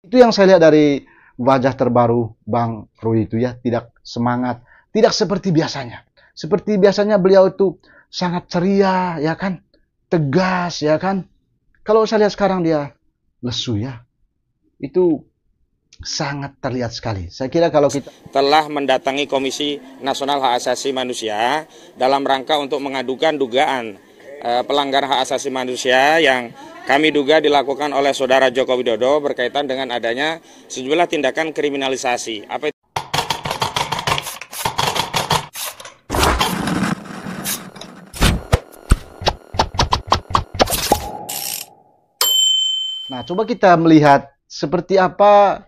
Itu yang saya lihat dari wajah terbaru Bang Rui itu ya, tidak semangat, tidak seperti biasanya. Seperti biasanya beliau itu sangat ceria, ya kan, tegas, ya kan. Kalau saya lihat sekarang dia lesu ya, itu sangat terlihat sekali. Saya kira kalau kita telah mendatangi Komisi Nasional Hak Asasi Manusia dalam rangka untuk mengadukan dugaan pelanggaran hak asasi manusia yang kami duga dilakukan oleh Saudara Joko Widodo berkaitan dengan adanya sejumlah tindakan kriminalisasi. Nah, coba kita melihat seperti apa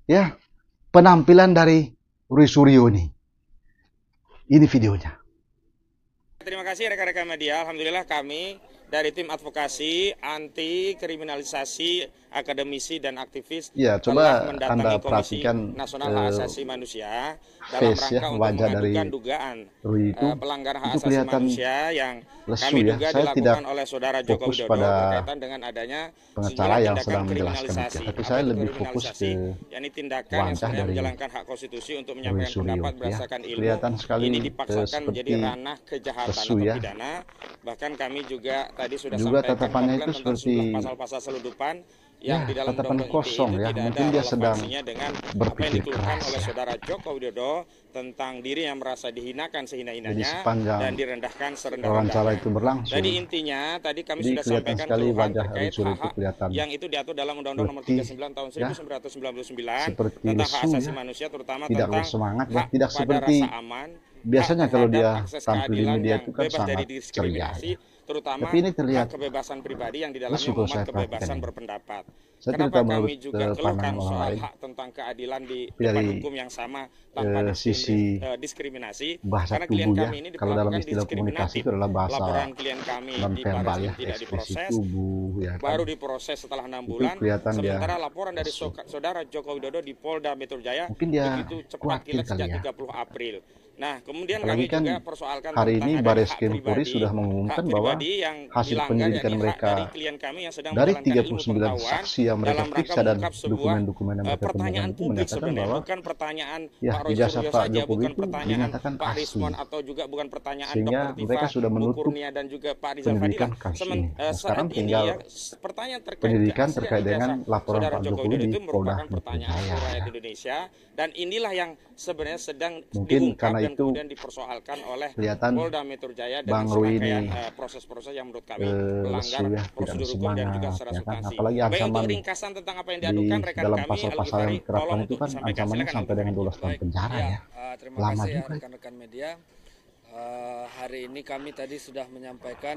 ya penampilan dari Rui Suryo ini. Ini videonya. Terima kasih rekan-rekan media. Alhamdulillah kami dari tim advokasi anti kriminalisasi akademisi dan aktivis ya, telah coba mendatangi Anda Komisi perhatikan Nasional Hak Asasi Manusia face dalam ya, rangka untuk wajah dari mengadukan dugaan Rui itu pelanggaran hak asasi kelihatan manusia yang lesu kami ya. duga Saya tidak dilakukan oleh Saudara Joko fokus Widodo pada berkaitan dengan adanya pengacara sejumlah yang tindakan sedang menjelaskan itu, kriminalisasi. tapi Apa saya itu lebih fokus kriminalisasi? ke Yakni tindakan yang wajah sebenarnya dari menjalankan hak konstitusi untuk Rui menyampaikan Suryo pendapat ya. berdasarkan ilmu. Kelihatan sekali Ini dipaksakan menjadi seperti ranah kejahatan lesu atau ya. pidana. Bahkan kami juga tadi sudah Juga sampaikan tatapannya komplain itu tentang seperti sejumlah pasal-pasal seludupan yang ya, di dalam tatapan undang-undang ITE kosong itu ya. tidak Mungkin ada dia sedang relevansinya dengan apa yang berpikir dikeluhkan keras oleh ya. Saudara Joko Widodo tentang diri yang merasa dihinakan Jadi sehina-hinanya sepanjang dan direndahkan wawancara serendah-rendahnya. itu berlangsung, Jadi intinya tadi kami jadi sudah kelihatan sampaikan sekali keluhan wajah Rui terkait Suryo itu hak-hak kelihatan yang itu diatur dalam Undang-Undang Nomor letih 39 Tahun ya, 1999 seperti tentang hak lesu asasi ya, manusia, terutama tidak tentang bersemangat ya, hak tidak pada seperti rasa aman, hak biasanya kalau terhadap dia akses tampil di keadilan media yang itu kan bebas dari sangat ceria diskriminasi, ya. terutama Tapi ini hak terlihat kebebasan pribadi yang di lesu dalamnya kalau memuat saya perhatikan kebebasan ini. berpendapat. Saya tidak Kenapa tahu menurut kami juga keluhkan pandangan orang soal lain, hak tentang keadilan di tapi depan dari hukum yang sama tanpa sisi diskriminasi? bahasa Karena klien tubuh ya, kami ini kalau dalam diperlakukan istilah komunikasi diskriminatif. itu adalah bahasa Laporan klien kami di nonverbal Baris ya, Krim tidak ekspresi diproses, tubuh ya kan. baru diproses setelah 6 Itu bulan. kelihatan dia Sementara laporan dari lesu. Saudara Joko Widodo di Polda Metro Jaya Mungkin dia begitu cepat khawatir kilat kali sejak ya. 30 April. Nah, kemudian Apalagi kami kan juga persoalkan hari tentang ini adanya Baris hak Krim Polri pribadi, sudah hak mengumumkan bahwa pribadi yang hasil dilanggar, penyelidikan yakni hak mereka dari klien kami yang sedang dari menjalankan ilmu 39 pengetahuan saksi yang mereka dalam rangka periksa dan mengungkap sebuah dokumen-dokumen yang mereka temukan pertanyaan itu publik menyatakan sebenarnya, bahwa bukan pertanyaan ya Pak Roy ijazah Suryo Pak saja, Jokowi bukan itu pertanyaan dinyatakan Pak asli, Rismon, atau juga bukan pertanyaan sehingga Dr. Tifa, mereka sudah Bu menutup Kurnia, dan juga Pak Rizal penyelidikan Fadila. kasus ini. Nah, Saat sekarang ini tinggal ya, pertanyaan terkait penyelidikan keaslian terkait dengan ijazah laporan Saudara Pak Joko Jokowi Widodo di itu Polda merupakan Metro pertanyaan Jaya seluruh rakyat ya. Indonesia, dan inilah yang sebenarnya sedang Mungkin diungkap karena dan itu kemudian dipersoalkan oleh kelihatan Polda Metro Jaya dengan Bang Rui serangkaian ini proses-proses yang menurut kami lesu melanggar ya, tidak prosedur hukum dan juga bersemangat secara ya kan. substansi. Apalagi Baik, untuk ancaman ringkasan tentang apa yang di diadukan rekan dalam kami, pasal-pasal yang Al-Ghifari, diterapkan tolong itu untuk kan disampaikan. ancamannya Silakan sampai dengan 12 tahun Baik, penjara ya, ya. terima Lama kasih ya juga. rekan-rekan media. Hari ini kami tadi sudah menyampaikan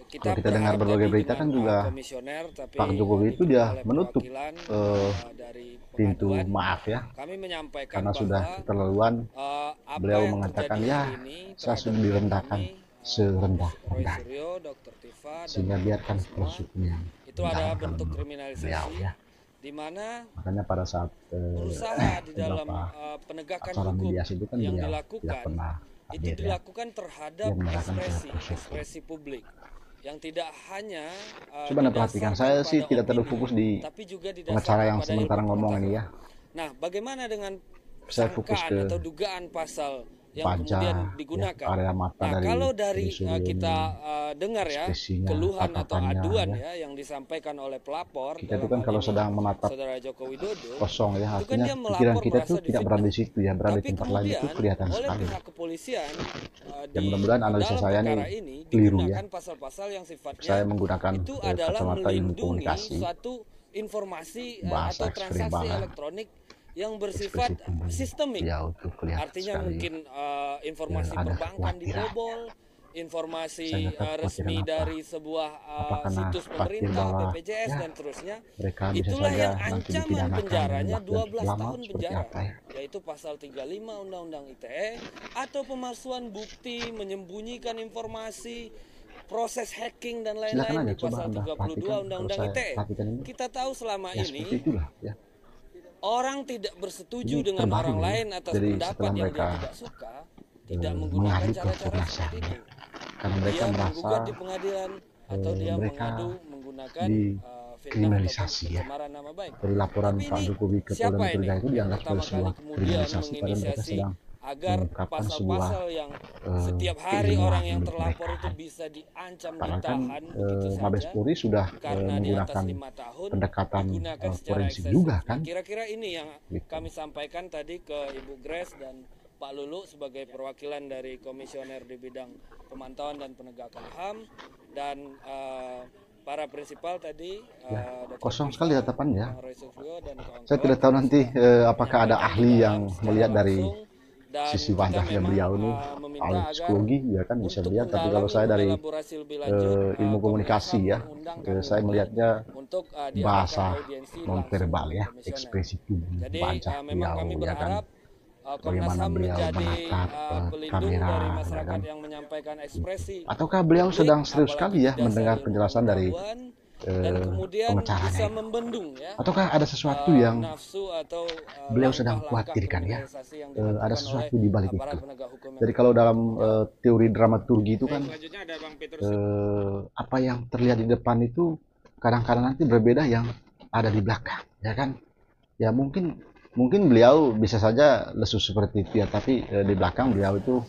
Kalau kita dengar berbagai berita kan juga komisioner, tapi Pak Jokowi itu didukung dia oleh menutup perwakilan, dari pintu pengaduan. maaf ya, Kami menyampaikan karena bahwa sudah keterlaluan. apa Beliau yang mengatakan terjadi ya hari ini saya terhadap sudah direndahkan kami, Roy serendah-rendah, Suryo, Dr. Tifa, dan sehingga biarkan semua, proses hukum yang itu adalah menjalankan bentuk menurut kriminalisasi beliau ya. di mana Makanya pada saat berusaha di dalam beberapa penegakan acara hukum mediasi itu kan yang beliau tidak dilakukan pernah itu hadir ya. dilakukan terhadap Dia menyerahkan ke proses hukum. ekspresi publik yang tidak hanya Coba Anda perhatikan, saya sih tidak terlalu fokus di tapi juga pengacara yang pada sementara ilmu ngomong ini ya. Nah, bagaimana dengan Saya fokus sangkaan ke atau dugaan pasal yang wajah, kemudian ya, digunakan? area mata Nah, dari kalau dari Rui Suryo kita ini, dengar ya ekspresinya, keluhan atau tatapannya, aduan ya. ya yang disampaikan oleh pelapor, Kita itu dalam kan hal kalau ini sedang menatap Saudara Joko Widodo, kosong ya, itu kan artinya dia melapor pikiran kita merasa tuh tidak difitnah. berada di situ ya, berada di Tapi tempat lain itu kemudian kelihatan oleh sekali. pihak kepolisian Ya mudah-mudahan analisa dalam saya perkara nih ini keliru ya. digunakan pasal-pasal yang sifatnya Saya menggunakan itu adalah kacamata ilmu melindungi komunikasi, suatu informasi bahasa atau transaksi ekstrim elektronik yang bersifat sistemik. ya itu kelihatan Artinya sekali. mungkin informasi ada perbankan kekhawatiran. dibobol, informasi Saya nggak tahu resmi kekhawatiran apa. dari sebuah Apa karena situs khawatir pemerintah, bahwa, BPJS ya, dan terusnya. mereka bisa Itulah saja yang nanti ancaman dipidanakan penjaranya dan 12 lama tahun seperti penjara, apa ya. yaitu pasal 35 Undang-Undang ITE, atau pemalsuan bukti, menyembunyikan informasi, proses hacking dan Silakan lain-lain aja di coba pasal Anda 32 perhatikan, Undang-Undang kalau saya ITE. perhatikan ini, Kita tahu selama ya ini seperti itulah ya. orang tidak bersetuju Ini dengan terbaru orang ya. lain atas Jadi pendapat setelah yang mereka dia tidak suka, tidak menggunakan mengadu ke cara-cara Komnas seperti HAM, itu. karena mereka Dia merasa menggugat di pengadilan atau dia mereka mengadu menggunakan di kriminalisasi ya. pencemaran nama baik. Dari laporan Tapi Pak ini Jokowi ke Polda siapa Metro ini Jaya itu yang dianggap pertama sebagai sebuah kali kemudian kriminalisasi, padahal mereka menginisiasi sedang agar mengungkapkan sebuah pasal-pasal yang setiap hari keinginan orang yang milik terlapor mereka. itu bisa diancam, Padahal kan ditahan begitu Mabes saja Polri sudah karena di atas menggunakan 5 tahun pendekatan digunakan secara forensik eksesif. juga Nah, kan. kira-kira ini yang Gitu. kami sampaikan tadi ke Ibu Grace dan Pak Lulu sebagai perwakilan dari komisioner di bidang pemantauan dan penegakan HAM, dan para prinsipal tadi Dr. Kosong Priva, sekali tatapannya. Bang Roy Sufrio dan kawan-kawan Saya tidak tahu nanti apakah ada menyampaikan ahli di yang dalam secara melihat dari langsung, dan sisi kita wajahnya memang, beliau ini, meminta ahli agar psikologi ya kan bisa untuk lihat. Tapi mendalam kalau saya dari elaborasi lebih lanjut, ilmu komunikasi Komnas HAM ya, mengundang kami saya lagi melihatnya untuk diadakan bahasa audiensi nonverbal langsung ya, dengan komisioner. ekspresi tubuh Jadi wajah memang beliau kami ya kan, berharap Komnas bagaimana HAM beliau menjadi menatap pelindung kamera dari ya masyarakat kan. yang menyampaikan ekspresi Ataukah beliau publik, sedang serius apalagi sekali ya didasari mendengar ilmu penjelasan dari pengetahuan, dan kemudian pengacaranya bisa itu? membendung ya Ataukah ada sesuatu yang nafsu atau beliau sedang langkah-langkah khawatirkan ya? kriminalisasi yang Ada dilakukan oleh sesuatu di balik aparat itu. penegak hukum yang Jadi kalau dalam Ya. teori dramaturgi itu kan Selanjutnya ada Bang Petrus. apa yang terlihat di depan itu kadang-kadang nanti berbeda yang ada di belakang, ya kan? Ya mungkin beliau bisa saja lesu seperti itu ya, tapi di belakang beliau itu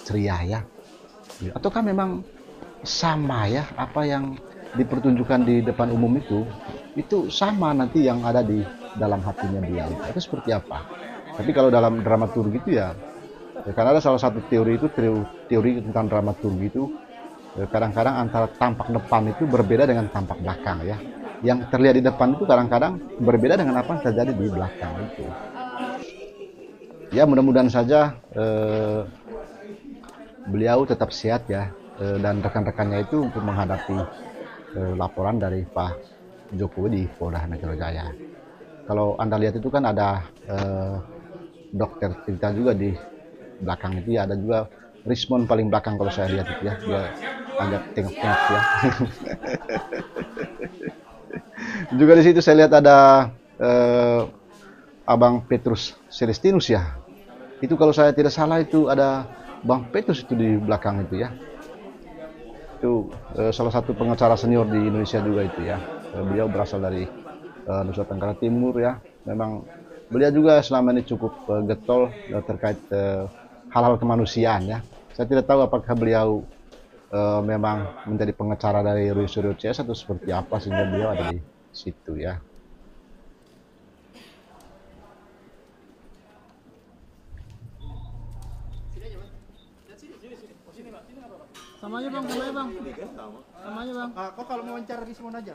ceria ya. Ataukah memang sama ya apa yang dipertunjukkan di depan umum itu sama nanti yang ada di dalam hatinya beliau itu seperti apa? Tapi kalau dalam dramaturgi itu ya, karena ada salah satu teori itu, teori tentang dramaturgi itu kadang-kadang antara tampak depan itu berbeda dengan tampak belakang ya. Yang terlihat di depan itu kadang-kadang berbeda dengan apa yang terjadi di belakang itu. Ya mudah-mudahan saja beliau tetap sehat ya, dan rekan-rekannya itu untuk menghadapi laporan dari Pak Jokowi di Polda Metro Jaya. Kalau Anda lihat itu kan ada dokter kita juga di belakang itu ya, ada juga Rismon paling belakang kalau saya lihat itu ya, dia agak tengok-tengok ya. Juga di situ saya lihat ada Abang Petrus Celestinus ya. Itu kalau saya tidak salah itu ada Bang Petrus itu di belakang itu ya. Itu salah satu pengacara senior di Indonesia juga itu ya. Beliau berasal dari Nusa Tenggara Timur ya. Memang beliau juga selama ini cukup getol terkait hal-hal kemanusiaan ya. Saya tidak tahu apakah beliau memang menjadi pengacara dari Roy Suryo CS atau seperti apa sehingga beliau ada di situ ya. Samanya bang, samanya bang. Samanya bang. Kok kalau mau wawancara Rismon aja?